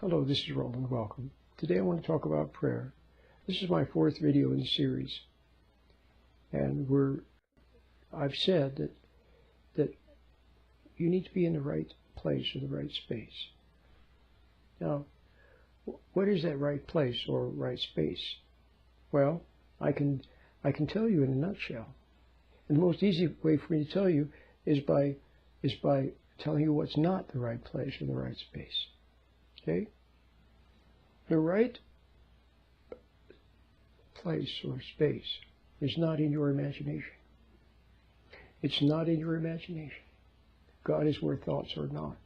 Hello, this is Roland. Welcome. Today I want to talk about prayer. This is my fourth video in the series, and I've said that you need to be in the right place or the right space. Now, what is that right place or right space? Well, I can tell you in a nutshell. And the most easy way for me to tell you is by telling you what's not the right place or the right space. Okay? The right place or space is not in your imagination. It's not in your imagination. God is where thoughts are not.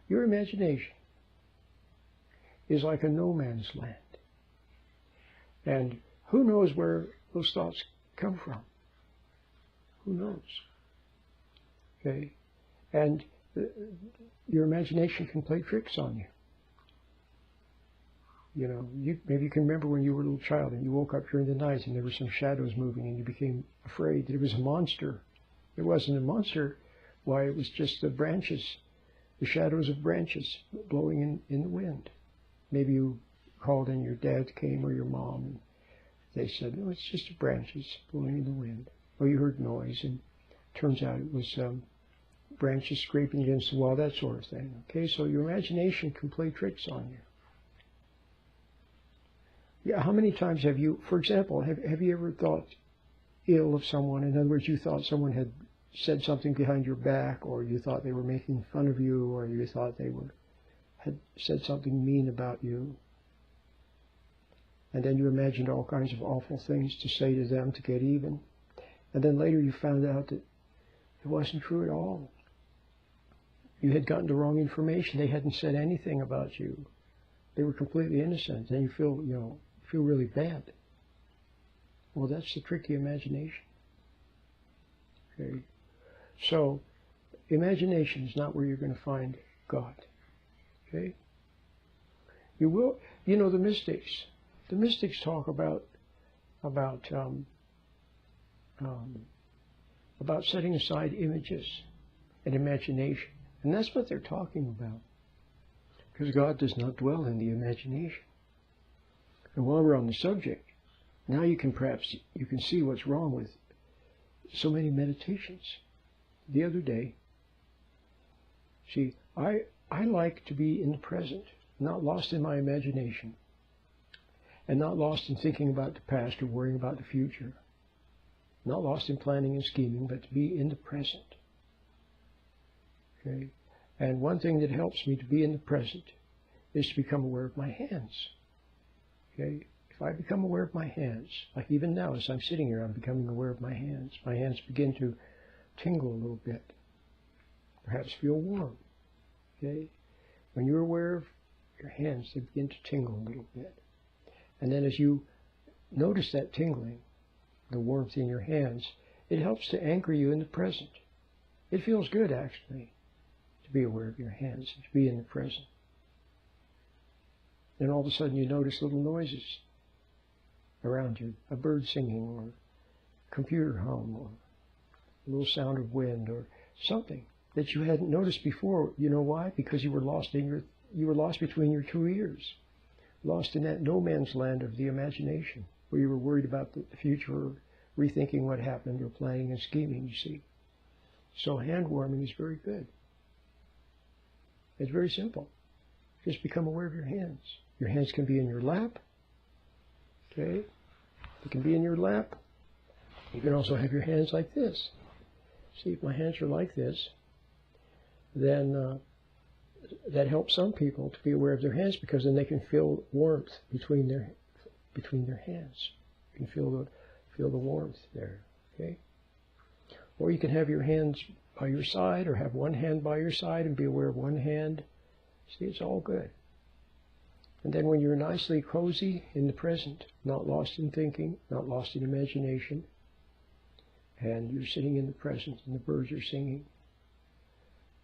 Your imagination is like a no man's land. And who knows where those thoughts come from? Who knows? Okay? And your imagination can play tricks on you. You know, maybe you can remember when you were a little child and you woke up during the night and there were some shadows moving and you became afraid that it was a monster. It wasn't a monster. Why, it was just the branches, the shadows of branches blowing in the wind. Maybe you called and your dad came or your mom and they said, no, it's just the branches blowing in the wind. Or you heard noise and it turns out it was branches scraping against the wall, that sort of thing. Okay, so your imagination can play tricks on you. Yeah, how many times have you, for example, have you ever thought ill of someone? In other words, you thought someone had said something behind your back, or you thought they were making fun of you, or you thought they had said something mean about you. And then you imagined all kinds of awful things to say to them to get even. And then later you found out that it wasn't true at all. You had gotten the wrong information. They hadn't said anything about you. They were completely innocent. And you feel really bad. Well, that's the tricky imagination. Okay? So, imagination is not where you're going to find God. Okay? You will, the mystics talk about setting aside images and imagination. And that's what they're talking about. Because God does not dwell in the imagination. And while we're on the subject, now you can see what's wrong with so many meditations. The other day, see, I like to be in the present, not lost in my imagination, and not lost in thinking about the past or worrying about the future, not lost in planning and scheming, but to be in the present. Okay? And one thing that helps me to be in the present is to become aware of my hands. Okay? If I become aware of my hands, like even now as I'm sitting here, I'm becoming aware of my hands. My hands begin to tingle a little bit, perhaps feel warm. Okay? When you're aware of your hands, they begin to tingle a little bit. And then as you notice that tingling, the warmth in your hands, it helps to anchor you in the present. It feels good, actually, to be aware of your hands, to be in the present. Then all of a sudden you notice little noises around you, a bird singing or a computer hum or a little sound of wind or something that you hadn't noticed before. You know why? Because you were lost between your two ears, lost in that no man's land of the imagination, where you were worried about the future or rethinking what happened or planning and scheming, you see. So hand warming is very good. It's very simple. Just become aware of your hands. Your hands can be in your lap. Okay? They can be in your lap. You can also have your hands like this. See, if my hands are like this, then that helps some people to be aware of their hands, because then they can feel warmth between their hands. You can feel the warmth there. Okay? Or you can have your hands by your side, or have one hand by your side and be aware of one hand. See, it's all good. And then when you're nicely cozy in the present, not lost in thinking, not lost in imagination, and you're sitting in the present and the birds are singing,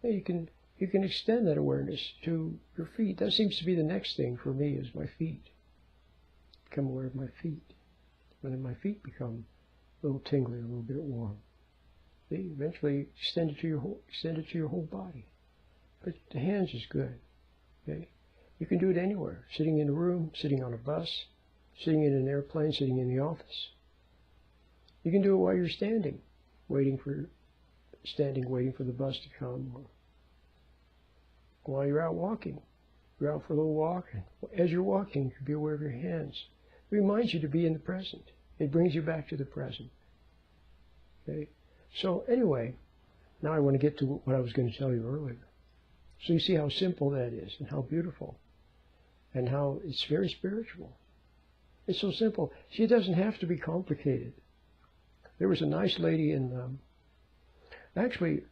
you can extend that awareness to your feet. That seems to be the next thing for me, is my feet. Become aware of my feet. When my feet become a little tingly, a little bit warm, they eventually extend it to your whole body. But the hands is good. Okay? You can do it anywhere. Sitting in a room, sitting on a bus, sitting in an airplane, sitting in the office. You can do it while you're standing, waiting for the bus to come, or while you're out walking. You're out for a little walk, and as you're walking, you can be aware of your hands. It reminds you to be in the present. It brings you back to the present. Okay? So anyway, now I want to get to what I was going to tell you earlier. So you see how simple that is, and how beautiful, and how it's very spiritual. It's so simple. See, it doesn't have to be complicated. There was a nice lady in, actually,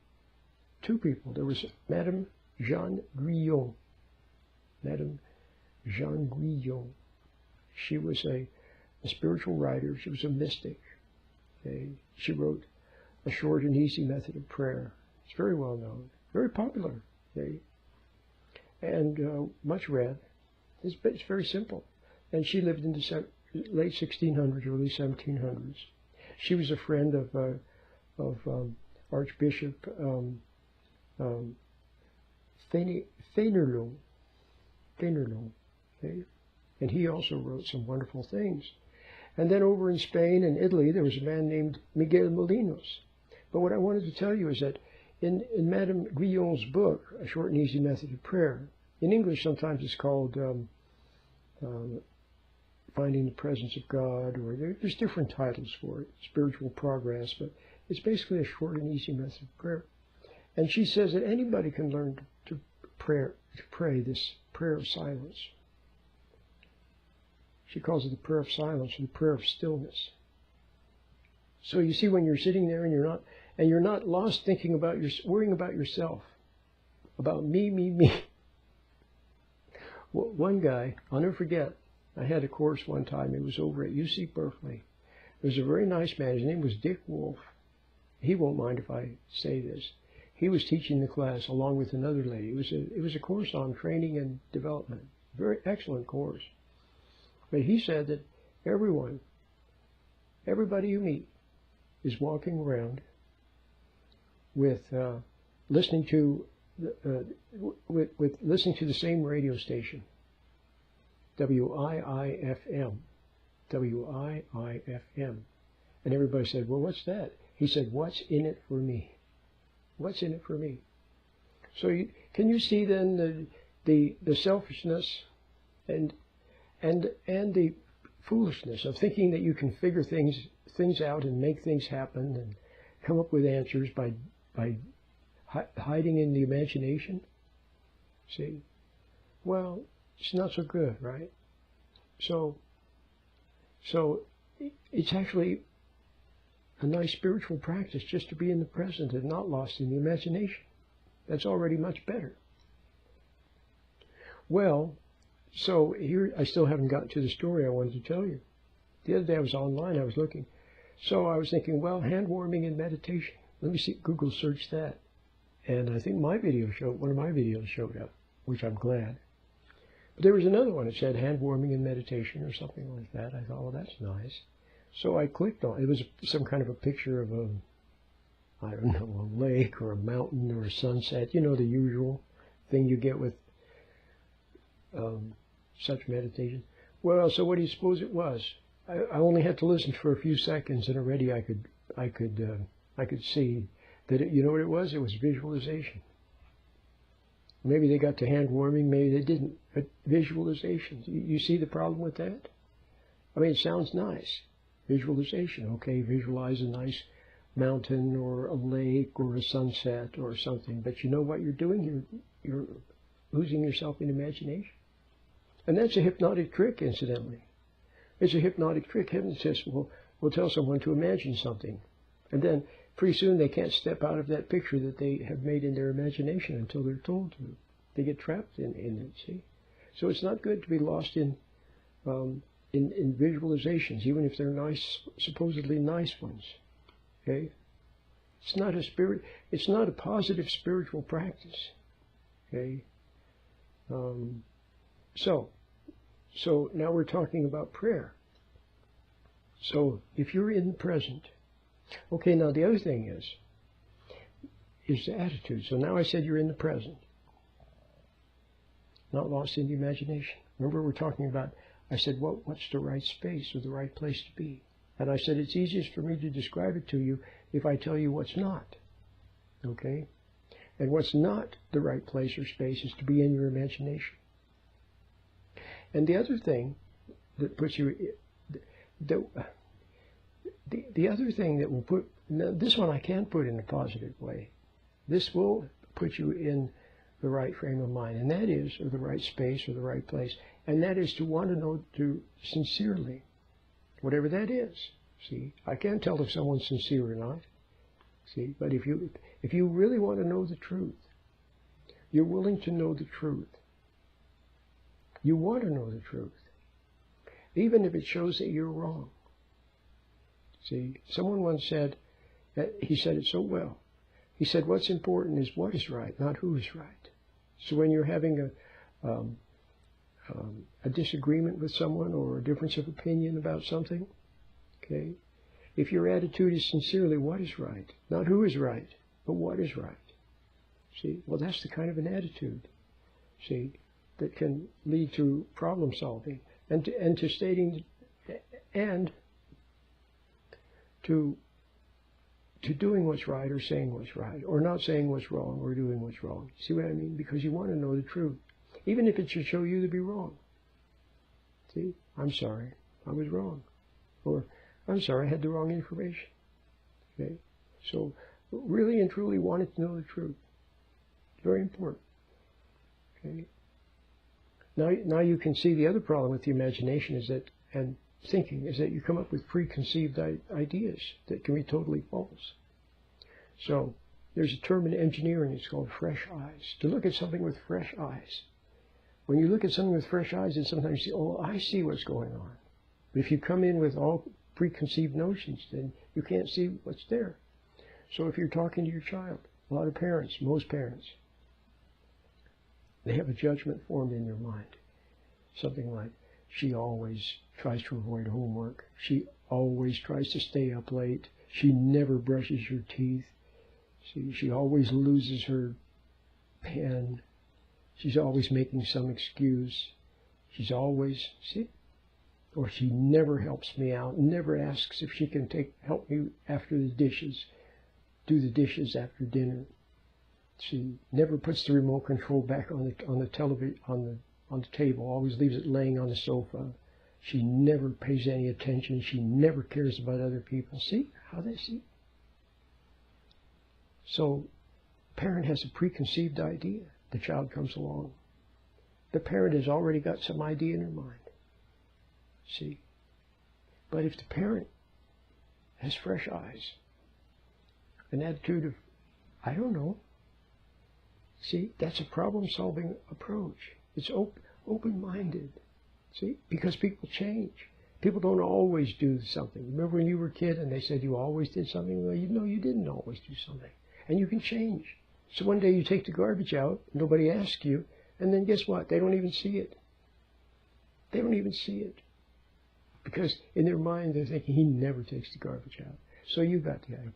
two people. There was Madame Jeanne Guyon. Madame Jeanne Guyon. She was a spiritual writer. She was a mystic. Okay? She wrote A Short and Easy Method of Prayer. It's very well known, very popular, okay? And much read. It's very simple. And she lived in the late 1600s, early 1700s. She was a friend of Archbishop Fénelon. Okay? And he also wrote some wonderful things. And then over in Spain and Italy, there was a man named Miguel Molinos. But what I wanted to tell you is that in Madame Guyon's book, A Short and Easy Method of Prayer, in English sometimes it's called Finding the Presence of God, or there's different titles for it, Spiritual Progress, but it's basically a short and easy method of prayer. And she says that anybody can learn to pray this prayer of silence. She calls it the prayer of silence, or the prayer of stillness. So you see, when you're sitting there and you're not lost thinking about worrying about yourself, about me. One guy, I'll never forget, I had a course one time. It was over at UC Berkeley. There was a very nice man. His name was Dick Wolf. He won't mind if I say this. He was teaching the class along with another lady. It was a course on training and development. Very excellent course. But he said that everybody you meet is walking around with listening to the same radio station, WIIFM. And everybody said, well, what's that? He said, what's in it for me? What's in it for me? So can you see then the selfishness and the foolishness of thinking that you can figure things out and make things happen and come up with answers by hiding in the imagination? See? Well, it's not so good, right? So it's actually a nice spiritual practice just to be in the present and not lost in the imagination. That's already much better. Well, so here, I still haven't gotten to the story I wanted to tell you. The other day I was online, I was looking. So I was thinking, well, hand warming and meditation. Let me see, Google search that. And I think one of my videos showed up, which I'm glad. But there was another one that said hand warming and meditation or something like that. I thought, well, that's nice. So I clicked on it. It was some kind of a picture of a lake or a mountain or a sunset. You know, the usual thing you get with such meditation. Well, so what do you suppose it was? I only had to listen for a few seconds, and already I could see that you know what it was? It was visualization. Maybe they got to hand warming, maybe they didn't. But visualization. You see the problem with that? I mean, it sounds nice. Visualization. Okay, visualize a nice mountain or a lake or a sunset or something. But you know what you're doing? You're losing yourself in imagination. And that's a hypnotic trick, incidentally. It's a hypnotic trick. Hypnotists will tell someone to imagine something. And then pretty soon they can't step out of that picture that they have made in their imagination until they're told to. They get trapped in it, see? So it's not good to be lost in visualizations, even if they're nice, supposedly nice ones. Okay? It's not a positive spiritual practice. Okay? So now we're talking about prayer. So if you're in the present, okay, now the other thing is the attitude. So now I said you're in the present. not lost in the imagination. Remember we're talking about, I said, what's the right space or the right place to be? And I said, it's easiest for me to describe it to you if I tell you what's not. Okay? And what's not the right place or space is to be in your imagination. And the other thing that puts you, the other thing that will put, now this one I can't put in a positive way. This will put you in the right frame of mind, and that is, or the right space or the right place, and that is to want to know to sincerely, whatever that is. See, I can't tell if someone's sincere or not. See, but if you really want to know the truth, you're willing to know the truth. You want to know the truth, even if it shows that you're wrong. See, someone once said, he said it so well. He said, what's important is what is right, not who is right. So when you're having a disagreement with someone or a difference of opinion about something, okay, if your attitude is sincerely what is right, not who is right, but what is right. See, well, that's the kind of an attitude, see, that can lead to problem solving and to stating and to doing what's right or saying what's right, or not saying what's wrong or doing what's wrong. See what I mean? Because you want to know the truth, even if it should show you to be wrong. See, I'm sorry, I was wrong. Or, I'm sorry, I had the wrong information. Okay? So, really and truly wanting to know the truth. Very important. Okay? Now you can see the other problem with the imagination is that, and thinking, is that you come up with preconceived ideas that can be totally false. So, there's a term in engineering, it's called fresh eyes. To look at something with fresh eyes. When you look at something with fresh eyes, then sometimes you say, oh, I see what's going on. But if you come in with all preconceived notions, then you can't see what's there. So if you're talking to your child, a lot of parents, most parents, they have a judgment formed in their mind. Something like, she always tries to avoid homework. She always tries to stay up late. She never brushes her teeth. She always loses her pen. She's always making some excuse. She's always, see? Or she never helps me out, never asks if she can help me after the dishes, do the dishes after dinner. She never puts the remote control back on the television on the table, always leaves it laying on the sofa. She never pays any attention. She never cares about other people. See how they see? So, parent has a preconceived idea. The child comes along. The parent has already got some idea in her mind. See? But if the parent has fresh eyes, an attitude of, I don't know, see, that's a problem-solving approach. It's open-minded, see, because people change. People don't always do something. Remember when you were a kid and they said you always did something? Well, you know you didn't always do something. And you can change. So one day you take the garbage out, nobody asks you, and then guess what? They don't even see it. They don't even see it. Because in their mind they're thinking, he never takes the garbage out. So you got the idea.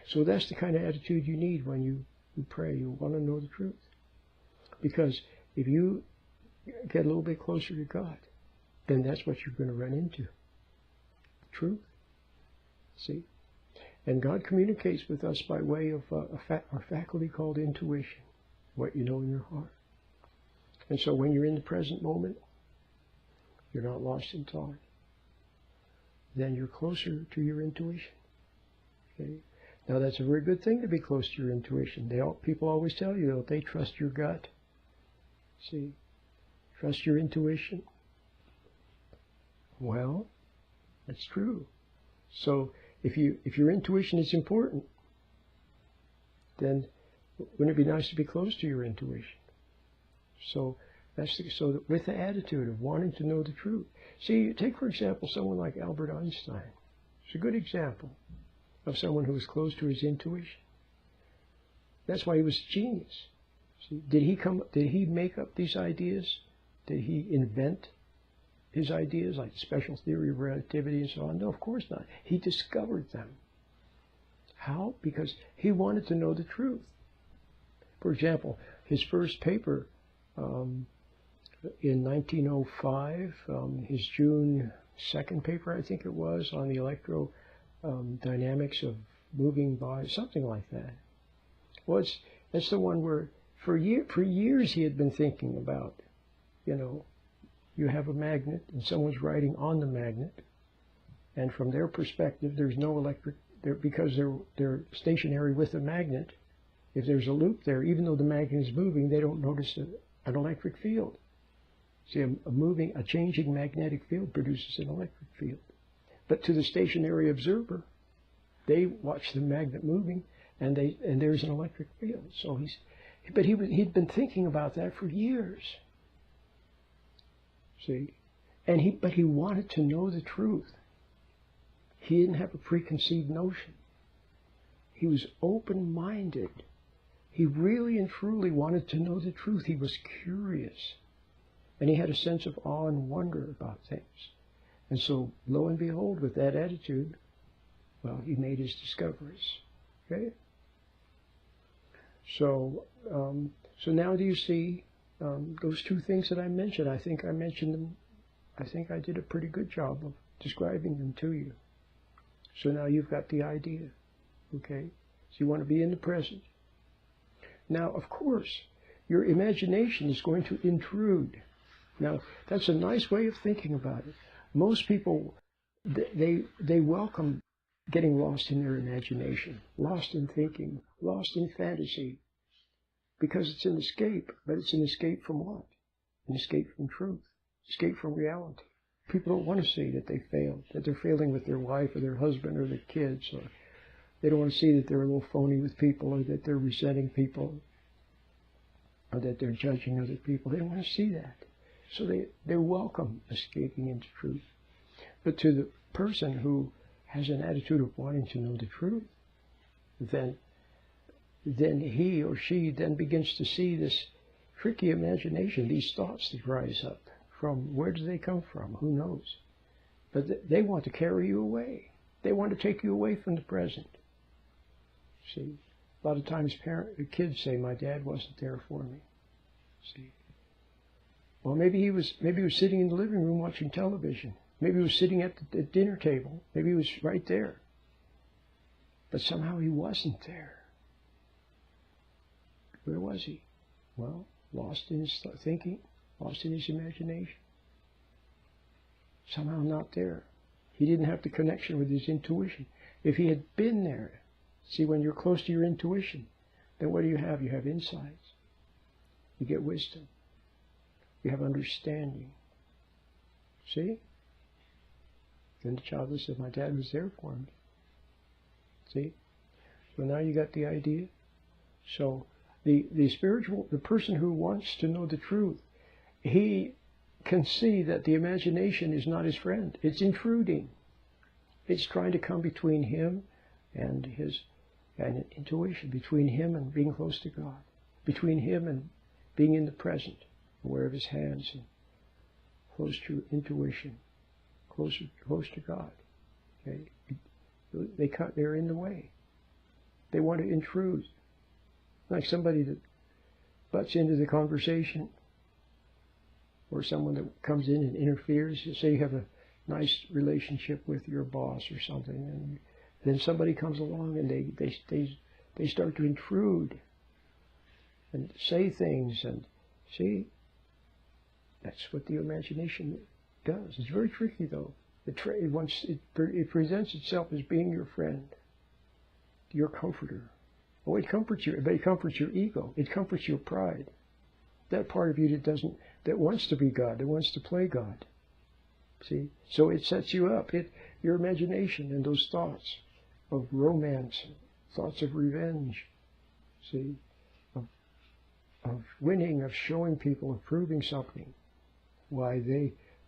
So that's the kind of attitude you need when you pray. You want to know the truth. Because if you get a little bit closer to God, then that's what you're going to run into. Truth. See? And God communicates with us by way of our faculty called intuition, what you know in your heart. And so when you're in the present moment, you're not lost in thought. Then you're closer to your intuition. Okay? Now that's a very good thing to be close to your intuition. People always tell you, don't they, trust your gut. See? Trust your intuition. Well, that's true. So if your intuition is important, then wouldn't it be nice to be close to your intuition? So so with the attitude of wanting to know the truth. See, take for example someone like Albert Einstein. It's a good example of someone who was close to his intuition. That's why he was a genius. See, did he make up these ideas? Did he invent his ideas like the special theory of relativity and so on? No, of course not. He discovered them. How? Because he wanted to know the truth. For example, his first paper in 1905, his June 2nd paper, I think it was, on the electrodynamics of moving bodies, something like that. Well, that's the one where for years he had been thinking about, you have a magnet and someone's writing on the magnet, and from their perspective, there's no electric, because they're stationary with the magnet. If there's a loop there, even though the magnet is moving, they don't notice an electric field. See, a changing magnetic field produces an electric field. But to the stationary observer, they watch the magnet moving, and there's an electric field. So he'd been thinking about that for years. See, but he wanted to know the truth. He didn't have a preconceived notion. He was open-minded. He really and truly wanted to know the truth. He was curious. And he had a sense of awe and wonder about things. And so, lo and behold, with that attitude, well, he made his discoveries. Okay? So now do you see those two things that I mentioned? I think I mentioned them. I think I did a pretty good job of describing them to you. So now you've got the idea. Okay? So you want to be in the present. Now, of course, your imagination is going to intrude. Now, that's a nice way of thinking about it. Most people, they welcome getting lost in their imagination, lost in thinking, lost in fantasy, because it's an escape. But it's an escape from what? An escape from truth, escape from reality. People don't want to see that they failed, that they're failing with their wife or their husband or their kids, or they don't want to see that they're a little phony with people, or that they're resenting people, or that they're judging other people. They don't want to see that. So they welcome escaping into truth. But to the person who has an attitude of wanting to know the truth, then he or she then begins to see this tricky imagination, these thoughts that rise up. From where do they come from? Who knows? But they want to carry you away. They want to take you away from the present. See, a lot of times kids say, "My dad wasn't there for me." See, well, maybe he was sitting in the living room watching television. Maybe he was sitting at the dinner table. Maybe he was right there. But somehow he wasn't there. Where was he? Well, lost in his thinking, lost in his imagination. Somehow not there. He didn't have the connection with his intuition. If he had been there, see, when you're close to your intuition, then what do? You have insights. You get wisdom. You have understanding. See? Then the child will say, "My dad was there for me." See? So now you got the idea. So the person who wants to know the truth, he can see that the imagination is not his friend. It's intruding. It's trying to come between him and his intuition, between him and being close to God, between him and being in the present, aware of his hands, and close to intuition, close to God. Okay? They're in the way. They want to intrude. Like somebody that butts into the conversation, or someone that comes in and interferes. Say you have a nice relationship with your boss or something, and then somebody comes along and they start to intrude and say things, and see, that's what the imagination does. It's very tricky, though. It presents itself as being your friend, your comforter. Oh, it comforts you, but it comforts your ego. It comforts your pride. That part of you that wants to be God, that wants to play God. See? So it sets you up. Your imagination and those thoughts of romance, thoughts of revenge, see, of winning, of showing people, of proving something. Why,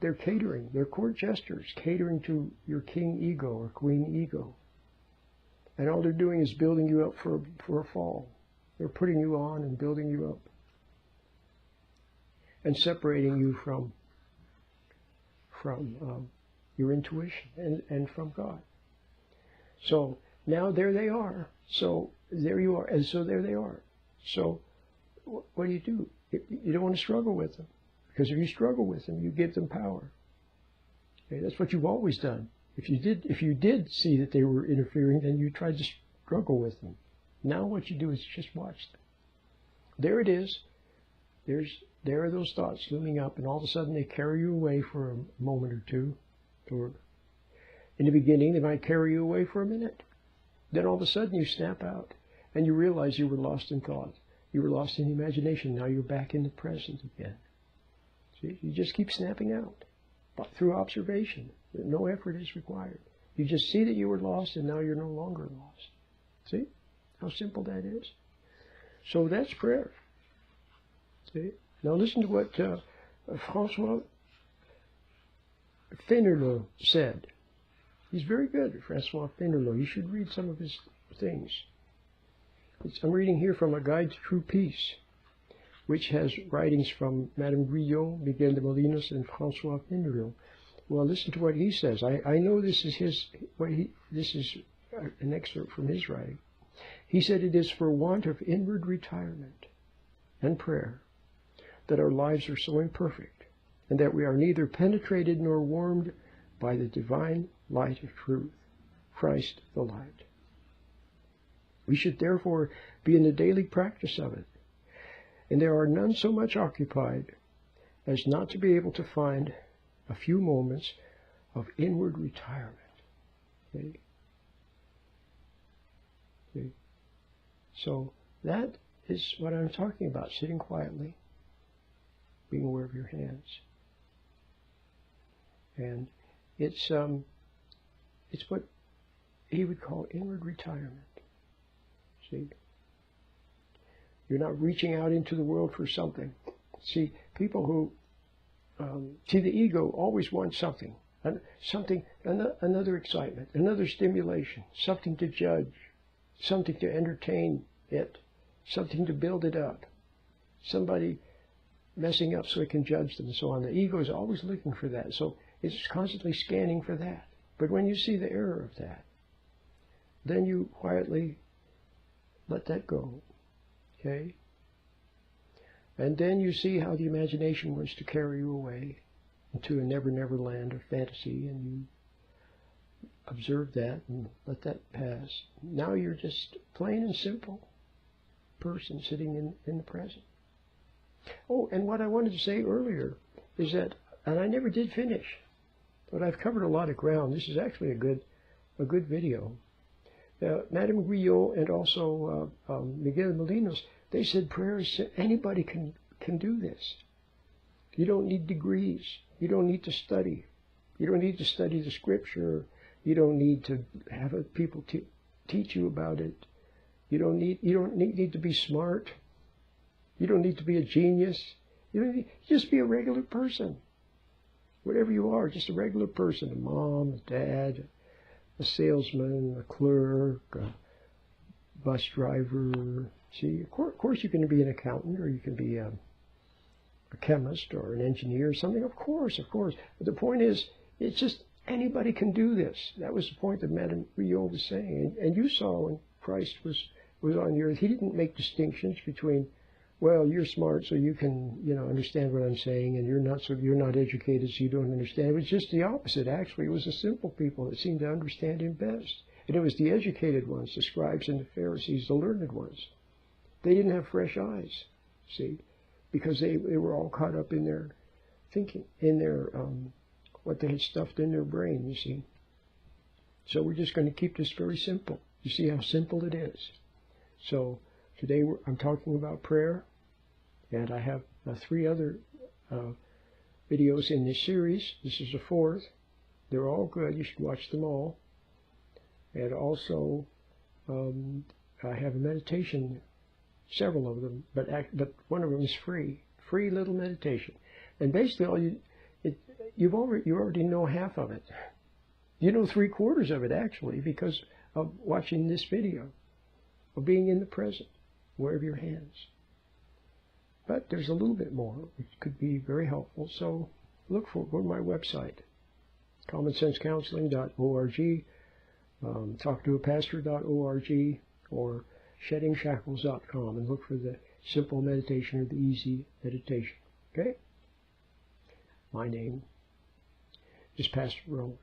they're catering, they're court jesters, catering to your king ego or queen ego. And all they're doing is building you up for a fall. They're putting you on and building you up, and separating you from your intuition and from God. So now there they are. So there you are. And so there they are. So what do? You don't want to struggle with them. Because if you struggle with them, you give them power. Okay, that's what you've always done. If you did see that they were interfering, then you tried to struggle with them. Now what you do is just watch them. There it is. There are those thoughts looming up, and all of a sudden they carry you away for a moment or two. Or in the beginning, they might carry you away for a minute. Then all of a sudden you snap out, and you realize you were lost in thought. You were lost in imagination. Now you're back in the present again. See, you just keep snapping out through observation. No effort is required. You just see that you were lost, and now you're no longer lost. See how simple that is? So that's prayer. See? Now listen to what Francois Fénelon said. He's very good, Francois Fénelon. You should read some of his things. I'm reading here from A Guide to True Peace, which has writings from Madame Guyon, Miguel de Molinos, and Francois Fénelon. Well, listen to what he says. I know this is this is an excerpt from his writing. He said, "It is for want of inward retirement and prayer that our lives are so imperfect, and that we are neither penetrated nor warmed by the divine light of truth, Christ the light. We should therefore be in the daily practice of it, and there are none so much occupied as not to be able to find a few moments of inward retirement." Okay? Okay? So that is what I'm talking about, sitting quietly, being aware of your hands. And it's what he would call inward retirement. See? You're not reaching out into the world for something. See, people who see, the ego always wants something, another excitement, another stimulation, something to judge, something to entertain it, something to build it up, somebody messing up so it can judge them and so on. The ego is always looking for that, so it's constantly scanning for that. But when you see the error of that, then you quietly let that go, okay? And then you see how the imagination wants to carry you away into a never-never land of fantasy, and you observe that and let that pass. Now you're just plain and simple person sitting in the present. Oh, and what I wanted to say earlier is that, and I never did finish, but I've covered a lot of ground. This is actually a good video. Madame Guyon and also Miguel Molinos, they said prayer is, anybody can do this. You don't need degrees. You don't need to study. You don't need to study the scripture. You don't need to have people teach you about it. You don't need to be smart. You don't need to be a genius. You don't need, just be a regular person. Whatever you are, just a regular person, a mom, a dad, a salesman, a clerk, a bus driver. See, of course you can be an accountant, or you can be a chemist or an engineer or something. Of course. But the point is, it's just anybody can do this. That was the point that Madame Guyon was saying. And you saw when Christ was on the earth, he didn't make distinctions between, well, you're smart, so you can, understand what I'm saying, and you're not educated, so you don't understand. It was just the opposite, actually. It was the simple people that seemed to understand him best. And it was the educated ones, the scribes and the Pharisees, the learned ones. They didn't have fresh eyes, see, because they were all caught up in their thinking, in their, what they had stuffed in their brain, you see. So we're just going to keep this very simple. You see how simple it is. So today I'm talking about prayer, and I have 3 other videos in this series. This is the 4th. They're all good. You should watch them all. And also, I have a meditation, several of them, but one of them is free little meditation. And basically, you already know half of it. You know 3/4 of it, actually, because of watching this video, of being in the present, aware of your hands. But there's a little bit more, which could be very helpful. So go to my website, commonsensecounseling.org, talktoapastor.org, or sheddingshackles.com, and look for the simple meditation or the easy meditation. Okay? My name is Pastor Roland.